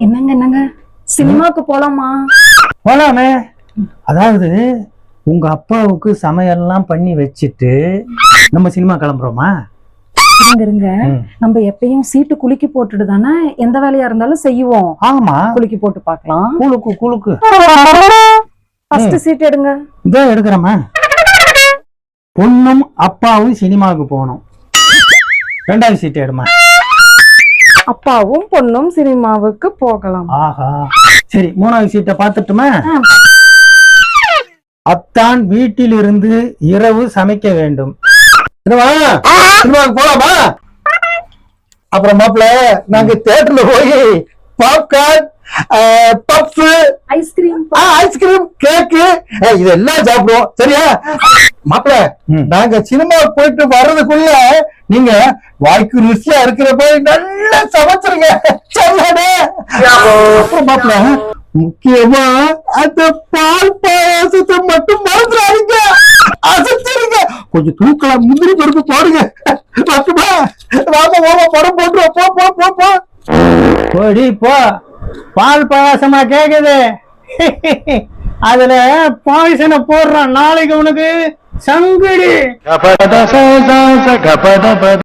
என்னங்க சினிமாக்கு போலாமா? போலாமே. அதாவது உங்க அப்பாவுக்கு சமையல்லாம் பண்ணி வச்சுட்டு நம்ம சினிமா கிளம்புறோமா? இருங்க நம்ம எப்பயும் சீட்டு குலுக்கி போட்டுட்டு தானே எந்த வேலையா இருந்தாலும் செய்வோம். ஆமா, குலுக்கி போட்டு பார்க்கலாம். குலுக்கு ஃபர்ஸ்ட் சீட் எடுங்க. இதோ எடுக்கிறோமா. பொண்ணும் அப்பாவும் சினிமாவுக்கு போகணும். ரெண்டாவது சீட் எடுமா. அப்பாவும் பொண்ணும் சினிமாவுக்கு போகலாம். ஆஹா, சரி மூணாவது சீட்டை பார்த்துட்டுமா. அத்தான் வீட்டில் இருந்து இரவு சமைக்க வேண்டும். சினிமாவுக்கு போலாமா? அப்புறம் மாப்பிள்ள நாங்க தியேட்டர்ல போய் பாப்கார்ன், பப்ஸ், ஐஸ்கிரீம், கேக்கு இதெல்லாம் சாப்பிடுவோம். சரியா மாப்பிள்ள? நாங்க சினிமா போயிட்டு வர்றதுக்குள்ள நீங்க வாய்க்கு ருசியா இருக்கிறப்ப நல்லா சமைச்சிருங்க. அப்புறம் மாப்பிள்ள முக்கியமா அந்த பால் பாயாசத்தை மட்டும் மறந்துடாதீங்க. அசத்திருங்க. கொஞ்சம் தூக்கலாம், முந்திரி பருப்பு போடுங்க. படம் போட்டுருவோம். போடி போ. பால் பாயாசமா கேக்குது? அதுல பாயசனை போடுறான். நாளைக்கு உனக்கு சங்கடி.